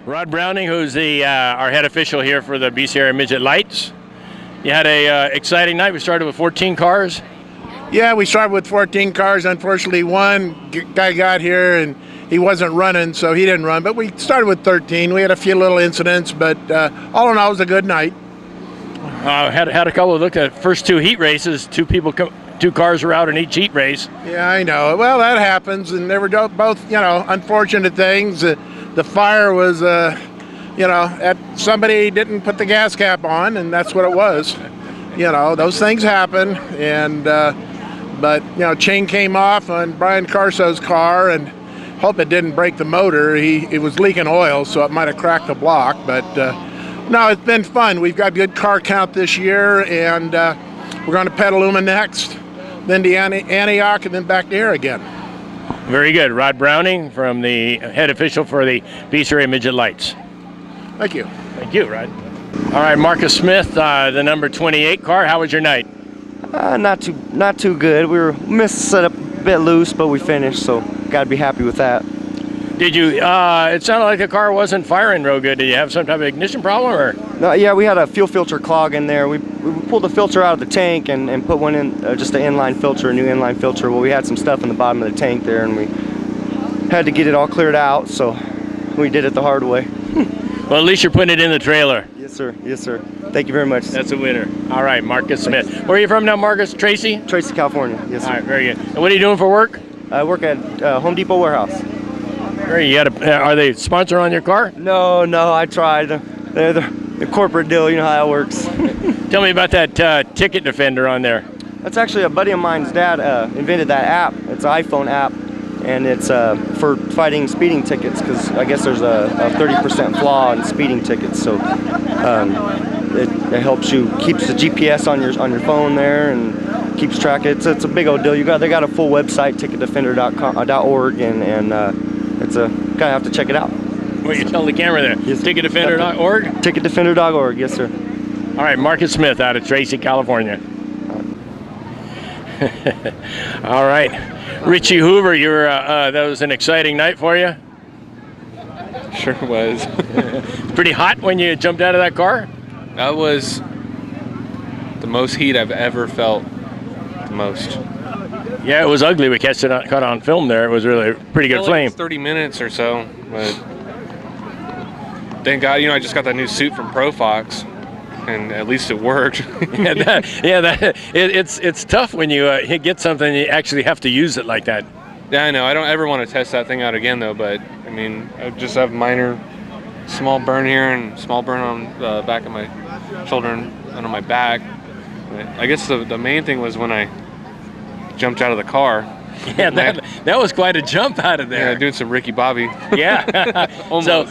Rod Browning, who's the our head official here for the BCRA Midget Lights. You had a exciting night. We started with 14 cars. Yeah, we started with 14 cars. Unfortunately, one guy got here and he wasn't running, so he didn't run. But we started with 13. We had a few little incidents, but all in all, it was a good night. Had a couple of look at first two heat races. Two cars were out in each heat race. Yeah, I know. Well, that happens, and they were both, unfortunate things. The fire was, somebody didn't put the gas cap on, and that's what it was. Those things happen, and but chain came off on Brian Carso's car, and hope it didn't break the motor. It was leaking oil, so it might have cracked the block. But no, it's been fun. We've got good car count this year, and we're going to Petaluma next, then to Antioch, and then back to here again. Very good. Rod Browning, from the head official for the BCRA Midget Lights. Thank you. Thank you, Rod. All right, Marcus Smith, the number 28 car. How was your night? Not too good. We missed the setup a bit loose, but we finished, so got to be happy with that. Did you? It sounded like the car wasn't firing real good. Did you have some type of ignition problem, or? No, yeah, we had a fuel filter clog in there. We pulled the filter out of the tank and put one in, just an inline filter, a new inline filter. Well, we had some stuff in the bottom of the tank there, and we had to get it all cleared out, so we did it the hard way. Well, at least you're putting it in the trailer. Yes, sir. Yes, sir. Thank you very much. That's a winner. All right, Marcus Smith. Where are you from now, Marcus? Tracy? Tracy, California. Yes, sir. All right, very good. And what are you doing for work? I work at Home Depot warehouse. You are they sponsor on your car? No, I tried. They're the corporate deal. You know how that works. Tell me about that ticket defender on there. That's actually a buddy of mine's dad invented that app. It's an iPhone app, and it's for fighting speeding tickets, because I guess there's a 30% flaw in speeding tickets. So it helps you, keeps the GPS on your phone there, and keeps track. It's a big old deal. They got a full website, ticketdefender.org, and it's gotta have to check it out. Well, you tell the camera there. Yes. Ticketdefender.org? Ticketdefender.org, yes, sir. All right, Marcus Smith out of Tracy, California. All right, Richie Hoover, that was an exciting night for you? Sure was. Pretty hot when you jumped out of that car? That was the most heat I've ever felt. The most. Yeah, it was ugly. We caught on film there. It was really a pretty good flame. 30 minutes or so, but thank God, I just got that new suit from ProFox, and at least it worked. It's tough when you get something you actually have to use it like that. Yeah, I know. I don't ever want to test that thing out again, though. But I mean, I just have minor, small burn here and small burn on the back of my shoulder and under my back. But I guess the main thing was when I jumped out of the car. Yeah, that was quite a jump out of there. Yeah, doing some Ricky Bobby. Yeah. So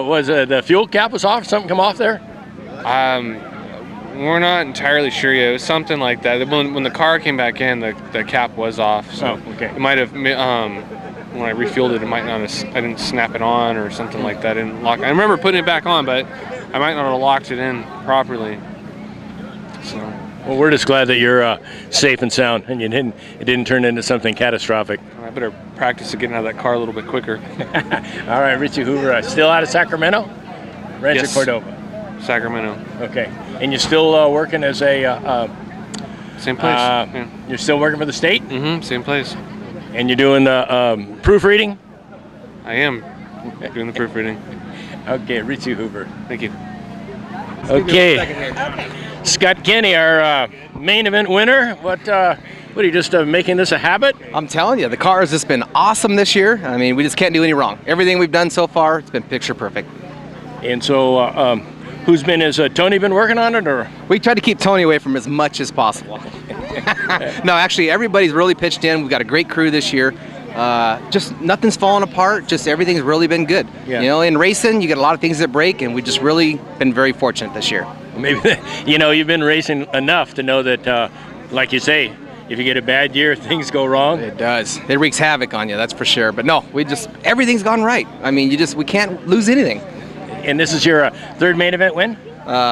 was the fuel cap was off? Something come off there? We're not entirely sure yet. It was something like that. When the car came back in, the cap was off. So okay. It might have when I refueled it, I didn't snap it on or something like that. I remember putting it back on, but I might not have locked it in properly. So. Well, we're just glad that you're safe and sound, and it didn't turn into something catastrophic. I better practice getting out of that car a little bit quicker. All right, Richie Hoover, still out of Sacramento? Rancho Yes. Cordova. Sacramento. Okay, and you're still working as a... same place. Yeah. You're still working for the state? Mm-hmm, same place. And you're doing the proofreading? I am doing the proofreading. Okay, Richie Hoover. Thank you. Okay. Scott Kenny, our main event winner. What are you just making this a habit? I'm telling you, the car has just been awesome this year. I mean, we just can't do any wrong. Everything we've done so far, it's been picture perfect. And so, has Tony been working on it, or? We tried to keep Tony away from as much as possible. No, actually, everybody's really pitched in. We've got a great crew this year. Just nothing's falling apart. Just everything's really been good. Yeah. In racing, you get a lot of things that break, and we've just really been very fortunate this year. Maybe, you've been racing enough to know that, like you say, if you get a bad year, things go wrong. It does. It wreaks havoc on you, that's for sure. But no, everything's gone right. I mean, we can't lose anything. And this is your third main event win?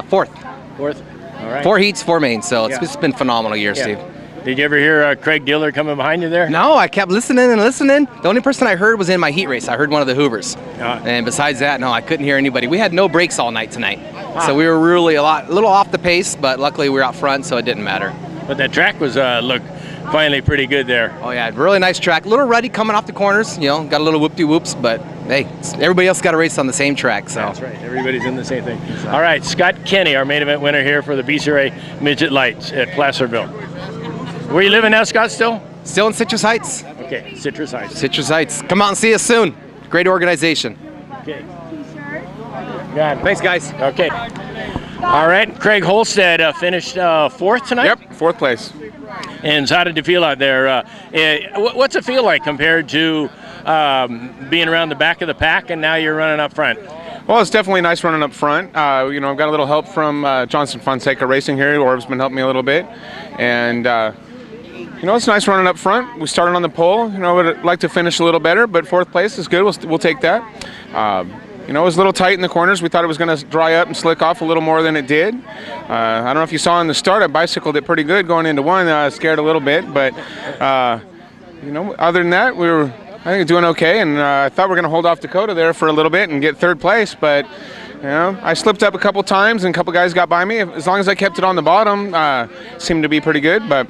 Fourth. Fourth. All right. 4 heats, 4 mains. So it's been a phenomenal year, Steve. Did you ever hear Craig Diller coming behind you there? No, I kept listening and listening. The only person I heard was in my heat race. I heard one of the Hoovers. And besides that, no, I couldn't hear anybody. We had no brakes all night tonight. So we were really a little off the pace, but luckily we were out front, so it didn't matter. But that track was, look, finally pretty good there. Oh yeah, really nice track. A little ruddy coming off the corners, you know, got a little whoop-de-whoops, but hey, everybody else got a race on the same track, so. That's right, everybody's in the same thing. All right, Scott Kenny, our main event winner here for the BCRA Midget Lights at Placerville. Where you living now, Scott, still? Still in Citrus Heights. Okay, Citrus Heights. Citrus Heights. Come out and see us soon. Great organization. Okay. Got it. Thanks, guys. Okay. All right, Craig Holstead finished 4th tonight? Yep, 4th place. And so how did you feel out there? What's it feel like compared to being around the back of the pack and now you're running up front? Well, it's definitely nice running up front. You know, I've got a little help from Johnson Fonseca Racing here. Orb's been helping me a little bit. And, you know, it's nice running up front. We started on the pole. You know, I'd like to finish a little better, but 4th place is good. We'll take that. You know, it was a little tight in the corners. We thought it was going to dry up and slick off a little more than it did. I don't know if you saw in the start, I bicycled it pretty good going into one. I was scared a little bit, but, you know, other than that, we were, I think, doing okay. And I thought we were going to hold off Dakota there for a little bit and get 3rd place, but, you know, I slipped up a couple times and a couple guys got by me. As long as I kept it on the bottom, seemed to be pretty good. But,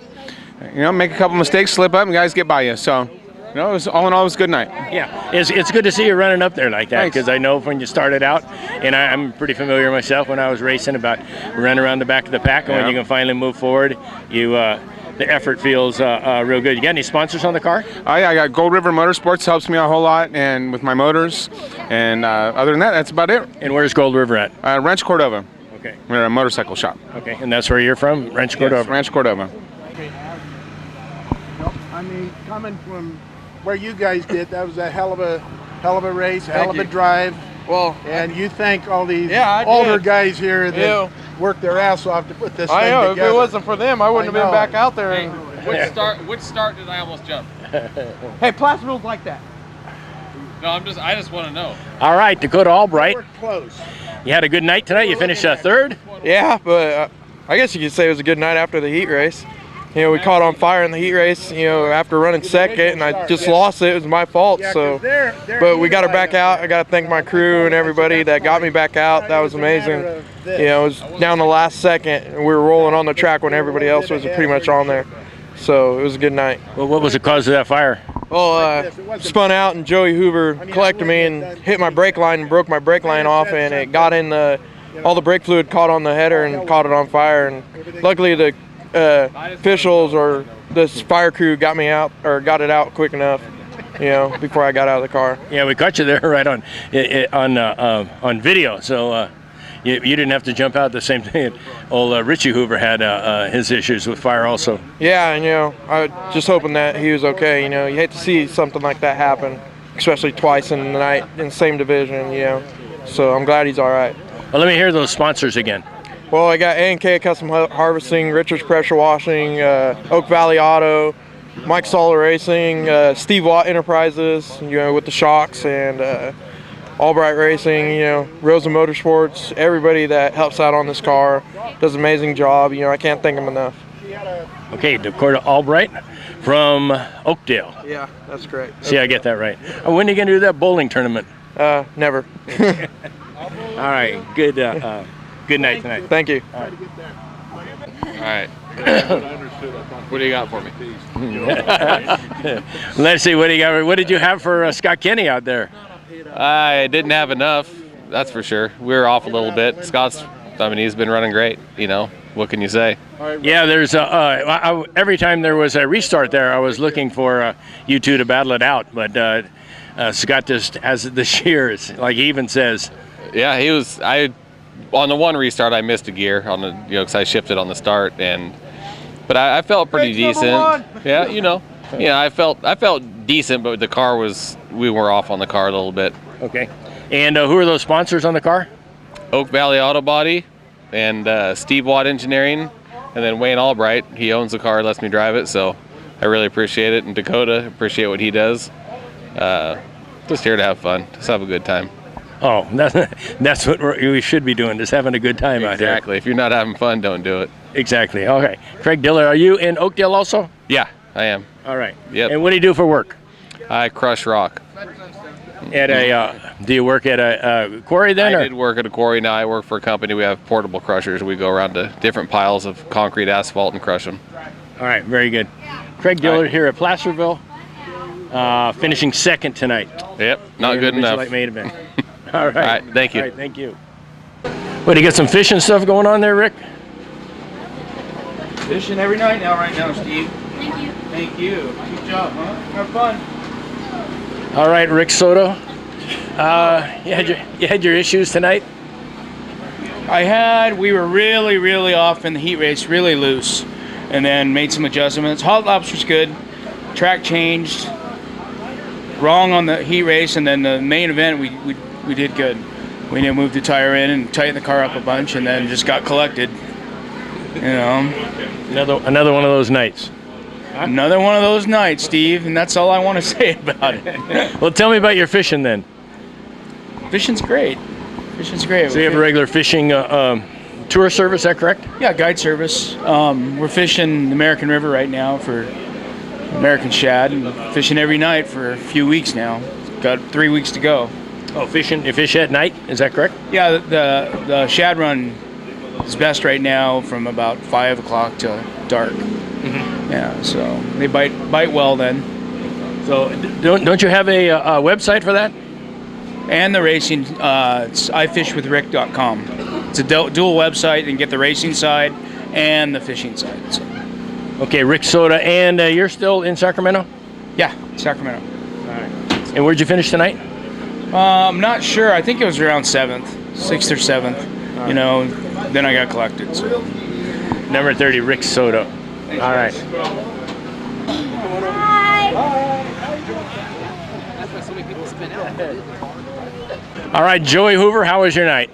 you know, make a couple mistakes, slip up, and guys get by you. So, you know, it was, all in all, it was a good night. Yeah, it's good to see you running up there like that, because I know when you started out, and I'm pretty familiar myself when I was racing about running around the back of the pack, and when you can finally move forward, you the effort feels real good. You got any sponsors on the car? Oh yeah, I got Gold River Motorsports, helps me a whole lot, and with my motors, and other than that, that's about it. And where's Gold River at? Ranch Cordova. Okay. We're a motorcycle shop. Okay, and that's where you're from, Ranch Cordova? Yes, Ranch Cordova. I mean, coming from where you guys did, that was a hell of a race, hell of a drive. Well, and you thank all these I older did. guys here that worked their ass off to put this I thing know. together. If it wasn't for them, I wouldn't have been back out there. Hey, which start did I almost jump? Hey, Placerville's like that. No, I just want to know. All right, Dakota Albright. We're close. You had a good night tonight. You finished 3rd. Yeah, but I guess you could say it was a good night after the heat race. You know, we caught on fire in the heat race, you know, after running 2nd, and I just lost it. It was my fault, so. But we got her back out. I got to thank my crew and everybody that got me back out. That was amazing. You know, it was down the last second, and we were rolling on the track when everybody else was pretty much on there. So it was a good night. Well, what was the cause of that fire? Well, spun out, and Joey Hoover collected me and hit my brake line and broke my brake line off, and it got in all the brake fluid caught on the header and caught it on fire. And luckily the officials or this fire crew got me out, or got it out quick enough, you know, before I got out of the car. Yeah, we caught you there right on video, so you didn't have to jump out the same thing. Old Richie Hoover had his issues with fire also. Yeah, and you know, I was just hoping that he was okay. You know, you hate to see something like that happen, especially twice in the night in the same division, you know. So I'm glad he's all right. Well, let me hear those sponsors again. Well, I got A&K Custom Harvesting, Richards Pressure Washing, Oak Valley Auto, Mike Solar Racing, Steve Watt Enterprises, you know, with the shocks, and Albright Racing, you know, Rosa Motorsports, everybody that helps out on this car does an amazing job. You know, I can't thank them enough. Okay, Dakota Albright from Oakdale. Yeah, that's correct. See, I get that right. When are you going to do that bowling tournament? Never. All right, good night tonight. Thank you. All right. What do you got for me? Let's see, what do you got? What did you have for Scott Kenny out there? I didn't have enough, that's for sure. We were off a little bit. Scott's, I mean, he's been running great, you know. What can you say? Yeah, there's every time there was a restart there, I was looking for you two to battle it out, but Scott just has it this year. It's like he even says. Yeah, he was. On the one restart, I missed a gear on the, you know, because I shifted on the start, but I felt pretty decent. Yeah, you know, yeah, I felt decent, but the car we were off on the car a little bit. Okay, and who are those sponsors on the car? Oak Valley Auto Body and Steve Watt Engineering, and then Wayne Albright. He owns the car, lets me drive it, so I really appreciate it. And Dakota, appreciate what he does. Just here to have fun, just have a good time. Oh, that's what we should be doing, just having a good time out here. Exactly. If you're not having fun, don't do it. Exactly. Okay. Craig Diller, are you in Oakdale also? Yeah, I am. All right. Yep. And what do you do for work? I crush rock. At a, do you work at a quarry then? I did work at a quarry. Now I work for a company. We have portable crushers. We go around to different piles of concrete, asphalt, and crush them. All right, very good. Craig Diller here at Placerville, finishing second tonight. Yep, not good enough. Like main event. All right. All right, thank you. All right, thank you. What, do you got some fishing stuff going on there, Rick? Fishing every night now, right now, Steve. Thank you. Thank you. Good job, huh? Have fun. All right, Rick Soto. You had your issues tonight? We were really off in the heat race, really loose, and then made some adjustments. Hot laps was good. Track changed. Wrong on the heat race, and then the main event we did good. We didn't move the tire in and tighten the car up a bunch, and then just got collected. You know. Another one of those nights. Another one of those nights, Steve, and that's all I want to say about it. Well, tell me about your fishing then. Fishing's great. Fishing's great. So you have a regular fishing tour service, is that correct? Yeah, guide service. We're fishing the American River right now for American shad, and fishing every night for a few weeks now. Got 3 weeks to go. Oh, you fish at night, is that correct? Yeah, the shad run is best right now from about 5 o'clock to dark. Mm-hmm. Yeah, so they bite well then. So don't you have a website for that? And the racing, it's ifishwithrick.com. It's a dual website, and get the racing side and the fishing side. So. Okay, Rick Soda, and you're still in Sacramento? Yeah, Sacramento. All right. And where'd you finish tonight? I'm not sure. I think it was around 6th or 7th. Right. You know, then I got collected. So. Number 30, Rick Soto. All right. All right, Joey Hoover, how was your night?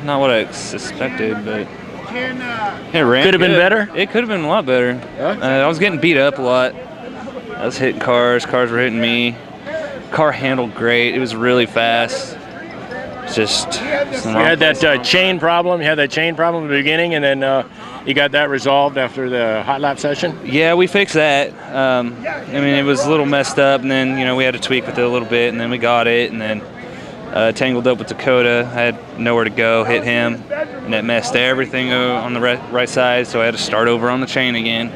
Not what I suspected, but it ran. Could have been better? It could have been a lot better. I was getting beat up a lot. I was hitting cars were hitting me. Car handled great. It was really fast. Just you had that chain problem. You had that chain problem at the beginning, and then you got that resolved after the hot lap session. Yeah, we fixed that. I mean, it was a little messed up, and then we had to tweak with it a little bit, and then we got it, and then tangled up with Dakota. I had nowhere to go, hit him, and it messed everything on the right side, so I had to start over on the chain again.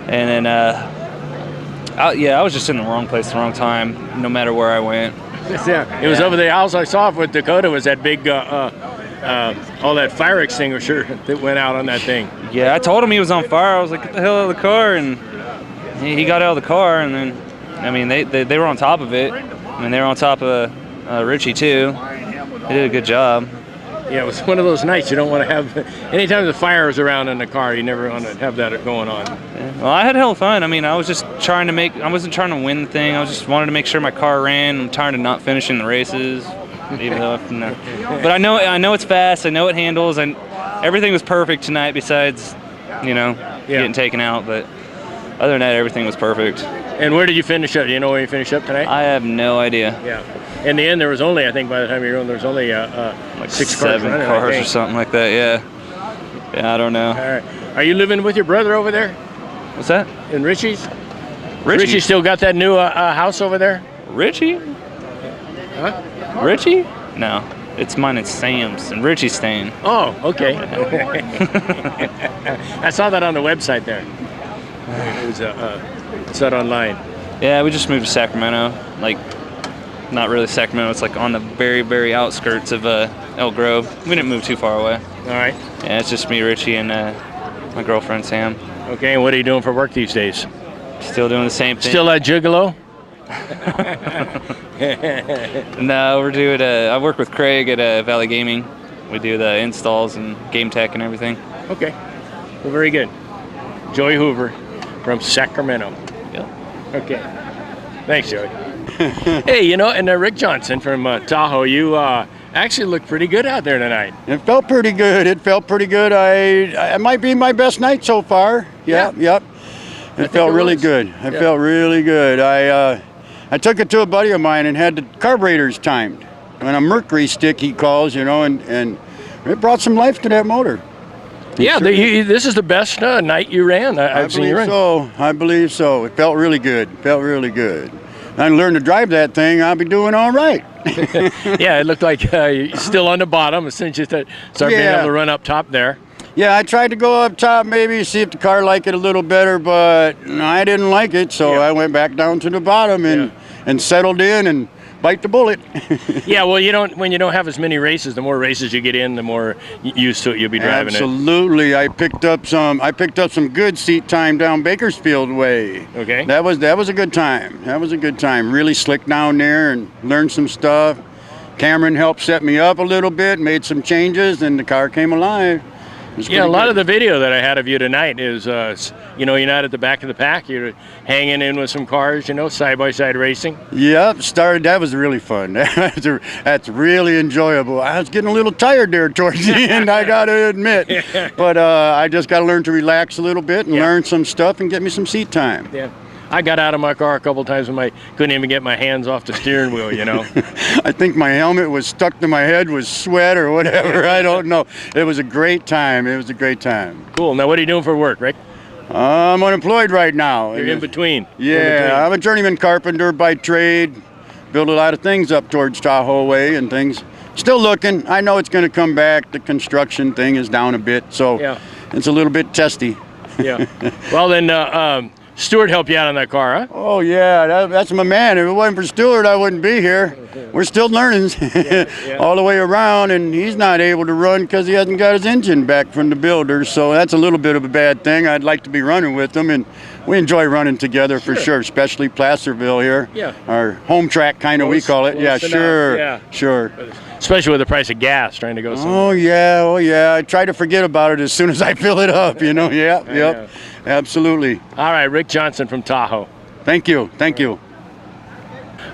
And then, I was just in the wrong place at the wrong time, no matter where I went. Yeah, it was over the house I saw with Dakota was that big, all that fire extinguisher that went out on that thing. Yeah, I told him he was on fire. I was like, get the hell out of the car, and he got out of the car, and then, I mean, they were on top of it. I mean, they were on top of Richie too. They did a good job. Yeah, it was one of those nights you don't want to have. Anytime the fire is around in the car, you never want to have that going on. Yeah. Well, I had hell fun. I mean, I was just trying to I wasn't trying to win the thing. I was just wanted to make sure my car ran. I'm tired of not finishing the races, even though. But I know it's fast. I know it handles, and everything was perfect tonight. Besides, getting taken out. But other than that, everything was perfect. And where did you finish up? Do you know where you finished up tonight? I have no idea. Yeah. In the end, there was only, I think by the time you were on, there was only like 7 cars or something like that, yeah. Yeah, I don't know. All right. Are you living with your brother over there? What's that? In Richie's? Richie still got that new house over there? Richie? Huh? Richie? No. It's mine and Sam's, and Richie's staying. Oh, okay. I saw that on the website there. It was set online. Yeah, we just moved to Sacramento. Like, not really Sacramento. It's like on the very, very outskirts of Elk Grove. We didn't move too far away. All right. Yeah, it's just me, Richie, and my girlfriend, Sam. Okay, and what are you doing for work these days? Still doing the same thing. Still at Gigolo? No, we're doing. I work with Craig at Valley Gaming. We do the installs and game tech and everything. Okay. Well, very good. Joey Hoover from Sacramento. Yep. Okay. Thanks, Joey. Hey, and Rick Johnson from Tahoe, you actually looked pretty good out there tonight. It felt pretty good. It might be my best night so far. Yep. It felt really good. It felt really good. I took it to a buddy of mine and had the carburetors timed. On a mercury stick, he calls, and it brought some life to that motor. Yeah, this is the best night you ran. I've seen you run. I believe so. It felt really good. I learned to drive that thing, I'll be doing all right. Yeah, it looked like you're still on the bottom as soon as you start being able to run up top there. Yeah, I tried to go up top, maybe see if the car liked it a little better, but I didn't like it, so I went back down to the bottom and settled in and bite the bullet. Yeah, well, when you don't have as many races, the more races you get in, the more used to it you'll be driving. Absolutely. I picked up some good seat time down Bakersfield way. Okay. That was a good time. Really slick down there and learned some stuff. Cameron helped set me up a little bit, made some changes, and the car came alive. Yeah, a lot of the video that I had of you tonight is, you're not at the back of the pack. You're hanging in with some cars, side-by-side racing. Yep, that was really fun. That's really enjoyable. I was getting a little tired there towards the end, I got to admit. But I just got to learn to relax a little bit and learn some stuff and get me some seat time. Yeah. I got out of my car a couple times when I couldn't even get my hands off the steering wheel, I think my helmet was stuck to my head with sweat or whatever. I don't know. It was a great time. Cool. Now, what are you doing for work, Rick? I'm unemployed right now. You're in between. Yeah, I'm a journeyman carpenter by trade. Build a lot of things up towards Tahoe way and things. Still looking. I know it's going to come back. The construction thing is down a bit, so it's a little bit testy. Yeah. Well, then, Stuart helped you out on that car, huh? Oh, yeah, that's my man. If it wasn't for Stuart, I wouldn't be here. We're still learning all the way around, and he's not able to run because he hasn't got his engine back from the builder, so that's a little bit of a bad thing. I'd like to be running with him, and we enjoy running together for sure, especially Placerville here. Yeah. Our home track, kind of, we call it. Yeah, sure. Yeah. Sure. Especially with the price of gas, trying to go somewhere. Oh, yeah. I try to forget about it as soon as I fill it up, Yep. Absolutely. All right, Rick Johnson from Tahoe. Thank you.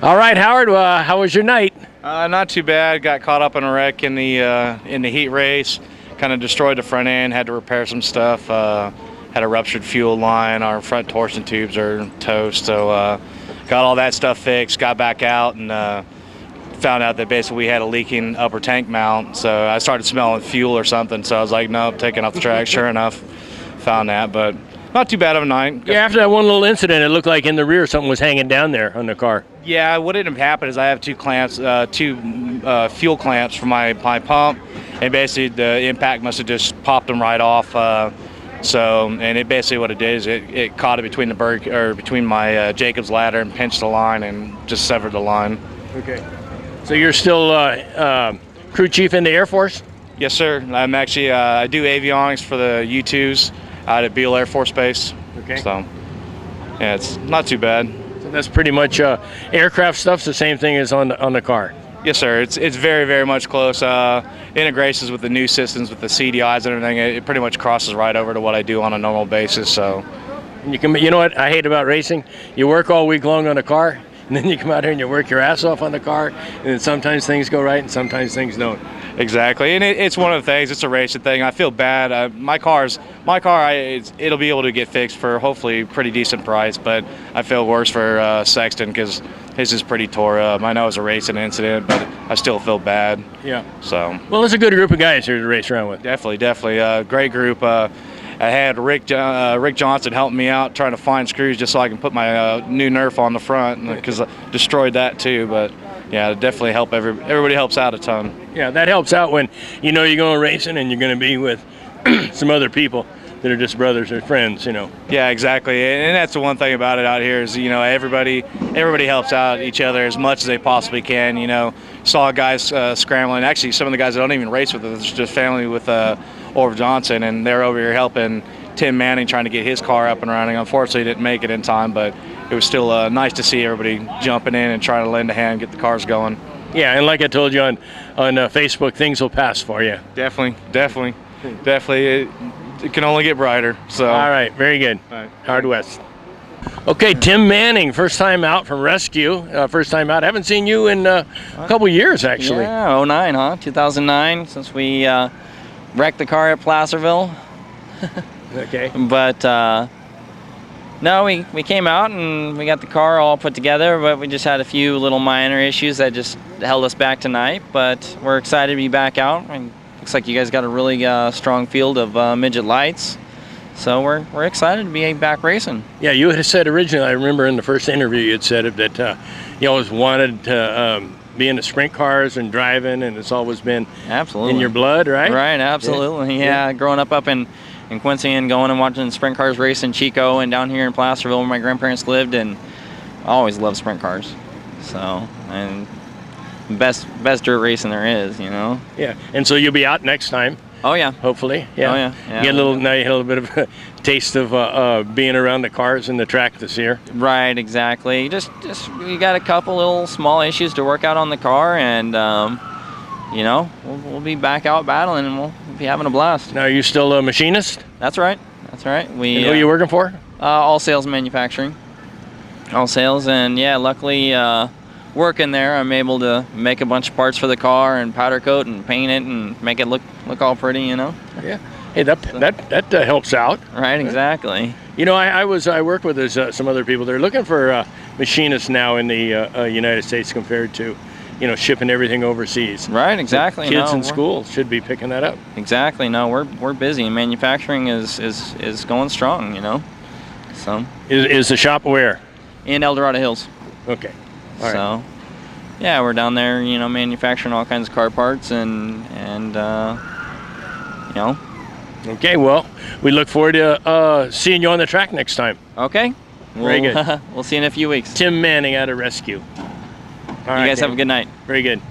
All right, Howard, how was your night? Not too bad. Got caught up in a wreck in the heat race. Kind of destroyed the front end. Had to repair some stuff. Had a ruptured fuel line. Our front torsion tubes are toast. So got all that stuff fixed. Got back out and found out that basically we had a leaking upper tank mount. So I started smelling fuel or something. So I was like, nope, taking off the track. Sure enough, found that, but not too bad of a night. Yeah, after that one little incident, it looked like in the rear something was hanging down there on the car. Yeah, what ended up happening is I have two clamps, fuel clamps for my pump, and basically the impact must have just popped them right off. And it basically what it did is it caught it between between my Jacob's ladder and pinched the line and just severed the line. Okay. So you're still crew chief in the Air Force? Yes, sir. I'm actually I do avionics for the U-2s out at Beale Air Force Base. Okay. So, yeah, it's not too bad. So that's pretty much aircraft stuff's the same thing as on the car. Yes, sir. It's very, very much close. Integrations with the new systems, with the CDIs and everything, it pretty much crosses right over to what I do on a normal basis. So, you know what I hate about racing? You work all week long on a car, and then you come out here and you work your ass off on the car, and then sometimes things go right and sometimes things don't. Exactly, and it's one of the things. It's a racing thing. I feel bad. My car, it'll be able to get fixed for hopefully a pretty decent price. But I feel worse for Sexton because his is pretty tore up. I know it was a racing incident, but I still feel bad. Yeah. So. Well, it's a good group of guys here to race around with. Definitely, great group. I had Rick Johnson helping me out trying to find screws just so I can put my new Nerf on the front because I destroyed that too. But yeah, it definitely help. Everybody helps out a ton. Yeah, that helps out when you're going racing and you're going to be with some other people that are just brothers or friends, Yeah, exactly. And that's the one thing about it out here is, everybody helps out each other as much as they possibly can. Saw guys scrambling. Actually, some of the guys that don't even race with us, just family with Orv Johnson, and they're over here helping Tim Manning trying to get his car up and running. Unfortunately, he didn't make it in time, but it was still nice to see everybody jumping in and trying to lend a hand, get the cars going. Yeah, and like I told you on Facebook, things will pass for you. Definitely. It can only get brighter. So. All right, very good. All right. Hard West. Okay, Tim Manning, first time out from rescue. First time out. Haven't seen you in a couple years, actually. Yeah, 09, huh? 2009, since we wrecked the car at Placerville. Okay. But no, we came out and we got the car all put together, but we just had a few little minor issues that just held us back tonight. But we're excited to be back out and looks like you guys got a really strong field of midget lights. So we're excited to be back racing. Yeah, you had said originally, I remember in the first interview you had said that you always wanted to be in the sprint cars and driving, and it's always been absolutely in your blood, right? Right, absolutely. Yeah. Growing up in Quincy and going and watching sprint cars race in Chico and down here in Placerville where my grandparents lived, and I always loved sprint cars. So, and best dirt racing there is, you know. Yeah, and so you'll be out next time. Oh yeah. Hopefully. Yeah. Oh yeah. Yeah. Get now you had a little bit of a taste of being around the cars and the track this year. Right. Exactly. Just we got a couple little small issues to work out on the car, and you know, we'll be back out battling, and we'll be having a blast. Now, are you still a machinist? That's right. That's right. And who are you working for? All Sales Manufacturing. All Sales, and yeah, luckily. Working there, I'm able to make a bunch of parts for the car and powder coat and paint it and make it look all pretty, you know. Yeah. Hey, that helps out. Right, exactly. You know, I work with some other people. They're looking for machinists now in the United States compared to, you know, shipping everything overseas. Right, exactly. So kids in school should be picking that up. Exactly. No, we're busy. Manufacturing is going strong, you know. So. Is the shop where? In El Dorado Hills. Okay. All so, right. Yeah, we're down there, you know, manufacturing all kinds of car parts and you know. Okay, well, we look forward to seeing you on the track next time. Okay. Very good. We'll see you in a few weeks. Tim Manning out of Rescue. All right, you guys have a good night. Very good.